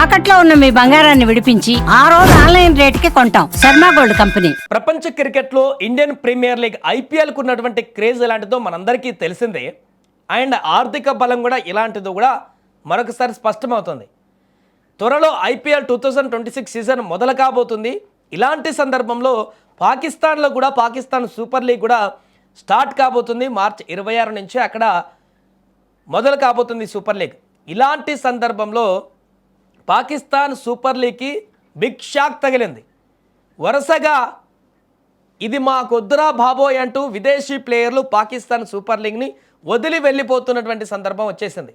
తాకట్లో ఉన్న మీ బంగారాన్ని విడిపించి ఆ రోజు ఆన్లైన్ రేటుకి కొంటాం. Sharma gold company. ప్రపంచ క్రికెట్లో ఇండియన్ ప్రీమియర్ లీగ్ ఐపీఎల్కు ఉన్నటువంటి క్రేజ్ ఎలాంటిదో మనందరికీ తెలిసిందే. అండ్ ఆర్థిక బలం కూడా ఇలాంటిదో కూడా మరొకసారి స్పష్టమవుతుంది. త్వరలో ఐపీఎల్ 2026 సీజన్ మొదలు కాబోతుంది. ఇలాంటి సందర్భంలో పాకిస్తాన్లో కూడా పాకిస్తాన్ సూపర్ లీగ్ కూడా స్టార్ట్ కాబోతుంది. మార్చి 26 నుంచి అక్కడ మొదలు కాబోతుంది సూపర్ లీగ్. ఇలాంటి సందర్భంలో పాకిస్తాన్ సూపర్ లీగ్కి బిగ్ షాక్ తగిలింది. వరుసగా ఇది మాకొద్దురా బాబోయ్ అంటూ విదేశీ ప్లేయర్లు పాకిస్తాన్ సూపర్ లీగ్ని వదిలి వెళ్ళిపోతున్నటువంటి సందర్భం వచ్చేసింది.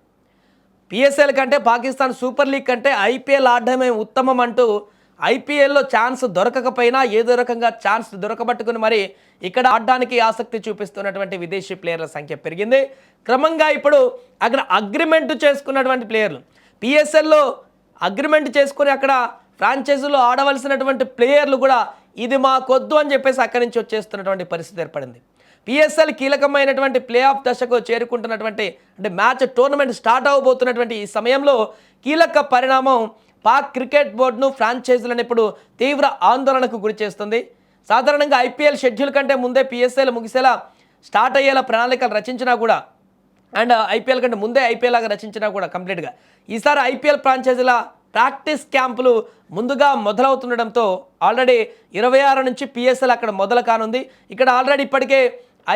పిఎస్ఎల్ కంటే పాకిస్తాన్ సూపర్ లీగ్ కంటే ఐపీఎల్ ఆడడమే ఉత్తమం అంటూ ఐపీఎల్లో ఛాన్స్ దొరకకపోయినా ఏదో రకంగా ఛాన్స్ దొరకబట్టుకుని మరి ఇక్కడ ఆడడానికి ఆసక్తి చూపిస్తున్నటువంటి విదేశీ ప్లేయర్ల సంఖ్య పెరిగింది. క్రమంగా ఇప్పుడు అక్కడ అగ్రిమెంట్ చేసుకున్నటువంటి ప్లేయర్లు పిఎస్ఎల్లో అగ్రిమెంట్ చేసుకుని అక్కడ ఫ్రాంచైజీలో ఆడవలసినటువంటి ప్లేయర్లు కూడా ఇది మాకొద్దు అని చెప్పేసి అక్కడి నుంచి వచ్చేస్తున్నటువంటి పరిస్థితి ఏర్పడింది. పిఎస్ఎల్ కీలకమైనటువంటి ప్లే ఆఫ్ దశకు చేరుకుంటున్నటువంటి అంటే మ్యాచ్ టోర్నమెంట్ స్టార్ట్ అవ్వబోతున్నటువంటి ఈ సమయంలో కీలక పరిణామం పాక్ క్రికెట్ బోర్డును ఫ్రాంచైజీలను ఇప్పుడు తీవ్ర ఆందోళనకు గురి చేస్తుంది. సాధారణంగా ఐపీఎల్ షెడ్యూల్ కంటే ముందే పిఎస్ఎల్ ముగిసేలా స్టార్ట్ అయ్యేలా ప్రణాళికలు రచించినా కూడా అండ్ ఐపీఎల్ కంటే ముందే ఐపీఎల్ లాగా రచించినా కూడా కంప్లీట్గా ఈసారి ఐపీఎల్ ఫ్రాంచైజీల ప్రాక్టీస్ క్యాంపులు ముందుగా మొదలవుతుండడంతో ఆల్రెడీ 26 నుంచి పిఎస్ఎల్ అక్కడ మొదలు కానుంది. ఇక్కడ ఆల్రెడీ ఇప్పటికే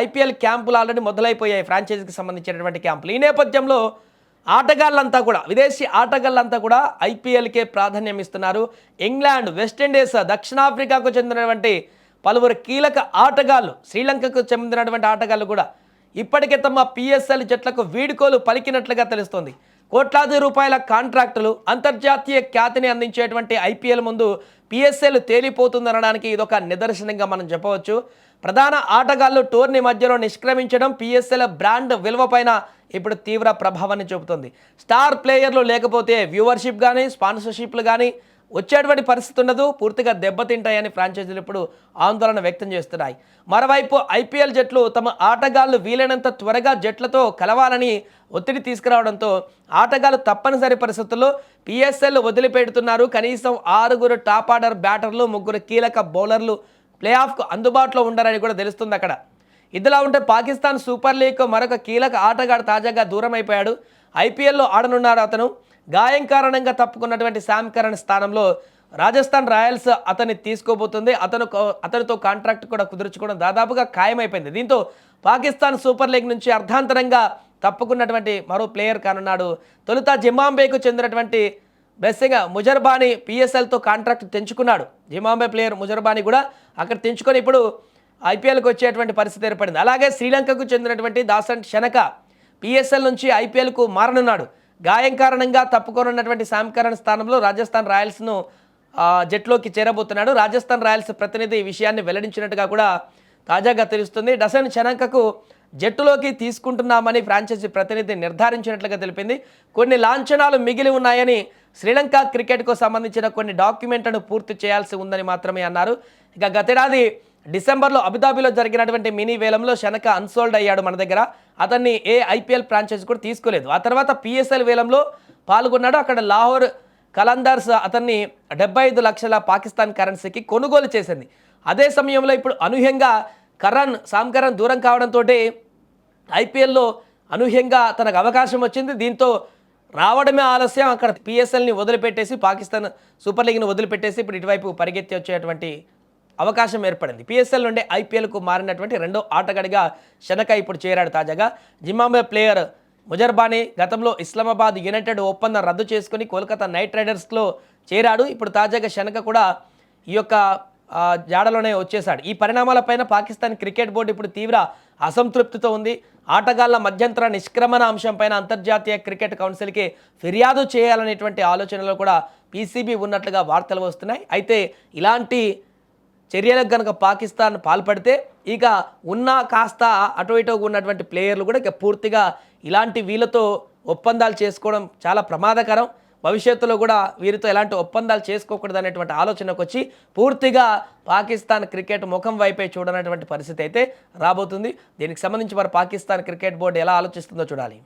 ఐపీఎల్ క్యాంపులు ఆల్రెడీ మొదలైపోయాయి ఫ్రాంచైజీకి సంబంధించినటువంటి క్యాంపులు. ఈ నేపథ్యంలో ఆటగాళ్ళంతా కూడా విదేశీ ఆటగాళ్ళంతా కూడా ఐపీఎల్కే ప్రాధాన్యం ఇస్తున్నారు. ఇంగ్లాండ్, వెస్టిండీస్, దక్షిణాఫ్రికాకు చెందినటువంటి పలువురు కీలక ఆటగాళ్ళు, శ్రీలంకకు చెందినటువంటి ఆటగాళ్ళు కూడా ఇప్పటికే తమ పిఎస్ఎల్ జట్లకు వీడ్కోలు పలికినట్లుగా తెలుస్తోంది. కోట్లాది రూపాయల కాంట్రాక్టులు, అంతర్జాతీయ ఖ్యాతిని అందించేటువంటి ఐపీఎల్ ముందు పిఎస్ఎల్ తేలిపోతుందనడానికి ఇదొక నిదర్శనంగా మనం చెప్పవచ్చు. ప్రధాన ఆటగాళ్ళు టోర్నీ మధ్యలో నిష్క్రమించడం పిఎస్ఎల్ బ్రాండ్ విలువపైన ఇప్పుడు తీవ్ర ప్రభావాన్ని చూపుతుంది. స్టార్ ప్లేయర్లు లేకపోతే వ్యూవర్షిప్ కానీ స్పాన్సర్షిప్లు కానీ వచ్చేటువంటి పరిస్థితి ఉండదు, పూర్తిగా దెబ్బతింటాయని ఫ్రాంచైజీలు ఇప్పుడు ఆందోళన వ్యక్తం చేస్తున్నాయి. మరోవైపు ఐపీఎల్ జట్లు తమ ఆటగాళ్లు వీలైనంత త్వరగా జట్లతో కలవాలని ఒత్తిడి తీసుకురావడంతో ఆటగాళ్లు తప్పనిసరి పరిస్థితుల్లో పిఎస్ఎల్ వదిలిపెడుతున్నారు. కనీసం 6 టాప్ ఆర్డర్ బ్యాటర్లు, 3 కీలక బౌలర్లు ప్లే ఆఫ్కు అందుబాటులో ఉండరని కూడా తెలుస్తుంది అక్కడ. ఇదిలా ఉంటే పాకిస్తాన్ సూపర్ లీగ్ మరొక కీలక ఆటగాడు తాజాగా దూరం అయిపోయాడు. ఐపీఎల్లో ఆడనున్నారు అతను. గాయం కారణంగా తప్పుకున్నటువంటి శామ్ కరణ్ స్థానంలో రాజస్థాన్ రాయల్స్ అతన్ని తీసుకోబోతుంది. అతనితో కాంట్రాక్ట్ కూడా కుదుర్చుకోవడం దాదాపుగా ఖాయమైపోయింది. దీంతో పాకిస్తాన్ సూపర్ లీగ్ నుంచి అర్ధాంతరంగా తప్పుకున్నటువంటి మరో ప్లేయర్ కానున్నాడు. తొలుత జింబాబ్వేకు చెందినటువంటి బెస్సింగ్ ముజర్బానీ పిఎస్ఎల్తో కాంట్రాక్ట్ తెంచుకున్నాడు. జింబాబ్వే ప్లేయర్ ముజర్బానీ కూడా అక్కడ తెంచుకొని ఇప్పుడు ఐపీఎల్కి వచ్చేటువంటి పరిస్థితి ఏర్పడింది. అలాగే శ్రీలంకకు చెందినటువంటి దాసన్ షనక పిఎస్ఎల్ నుంచి ఐపీఎల్కు మారనున్నాడు. గాయం కారణంగా తప్పుకోనున్నటువంటి శామ్ కరణ్ స్థానంలో రాజస్థాన్ రాయల్స్ను జట్లోకి చేరబోతున్నాడు. రాజస్థాన్ రాయల్స్ ప్రతినిధి ఈ విషయాన్ని వెల్లడించినట్టుగా కూడా తాజాగా తెలుస్తుంది. డసన్ షనకకు జట్టులోకి తీసుకుంటున్నామని ఫ్రాంచైజీ ప్రతినిధి నిర్ధారించినట్లుగా తెలిపింది. కొన్ని లాంఛనాలు మిగిలి ఉన్నాయని, శ్రీలంక క్రికెట్కు సంబంధించిన కొన్ని డాక్యుమెంట్లను పూర్తి చేయాల్సి ఉందని మాత్రమే అన్నారు. ఇక గతేడాది డిసెంబర్లో అబుదాబిలో జరిగినటువంటి మినీ వేలంలో షనక అన్సోల్డ్ అయ్యాడు మన దగ్గర. అతన్ని ఏ ఐపీఎల్ ఫ్రాంచైజీ కూడా తీసుకోలేదు. ఆ తర్వాత పిఎస్ఎల్ వేలంలో పాల్గొన్నాడు. అక్కడ లాహోర్ కలందర్స్ అతన్ని 75 లక్షల పాకిస్తాన్ కరెన్సీకి కొనుగోలు చేసింది. అదే సమయంలో ఇప్పుడు అనూహ్యంగా శామ్ కరణ్ దూరం కావడంతో ఐపీఎల్లో అనూహ్యంగా తనకు అవకాశం వచ్చింది. దీంతో రావడమే ఆలస్యం. అక్కడ పిఎస్ఎల్ని వదిలిపెట్టేసి పాకిస్తాన్ సూపర్ లీగ్ని వదిలిపెట్టేసి ఇప్పుడు ఇటువైపు పరిగెత్తి వచ్చేటువంటి అవకాశం ఏర్పడింది. పిఎస్ఎల్ నుండి ఐపీఎల్కు మారినటువంటి రెండో ఆటగాడిగా షనక ఇప్పుడు చేరాడు. తాజాగా జింబాబ్వే ప్లేయర్ ముజర్బానీ గతంలో ఇస్లామాబాద్ యునైటెడ్ ఒప్పందం రద్దు చేసుకుని కోల్కతా నైట్ రైడర్స్లో చేరాడు. ఇప్పుడు తాజాగా షనక కూడా ఈ యొక్క జాడలోనే వచ్చేశాడు. ఈ పరిణామాలపైన పాకిస్తాన్ క్రికెట్ బోర్డు ఇప్పుడు తీవ్ర అసంతృప్తితో ఉంది. ఆటగాళ్ల మధ్యంతర నిష్క్రమణ అంశంపైన అంతర్జాతీయ క్రికెట్ కౌన్సిల్కి ఫిర్యాదు చేయాలనేటువంటి ఆలోచనలో కూడా పీసీబీ ఉన్నట్లుగా వార్తలు వస్తున్నాయి. అయితే ఇలాంటి చర్యలకు కనుక పాకిస్తాన్ పాల్పడితే ఇక ఉన్న కాస్త అటు ఇటు ఉన్నటువంటి ప్లేయర్లు కూడా ఇక పూర్తిగా ఇలాంటి వీళ్ళతో ఒప్పందాలు చేసుకోవడం చాలా ప్రమాదకరం. భవిష్యత్తులో కూడా వీరితో ఎలాంటి ఒప్పందాలు చేసుకోకూడదు అనేటువంటి ఆలోచనకు వచ్చి పూర్తిగా పాకిస్తాన్ క్రికెట్ ముఖం వైపే చూడనటువంటి పరిస్థితి అయితే రాబోతుంది. దీనికి సంబంధించి మరి పాకిస్తాన్ క్రికెట్ బోర్డు ఎలా ఆలోచిస్తుందో చూడాలి.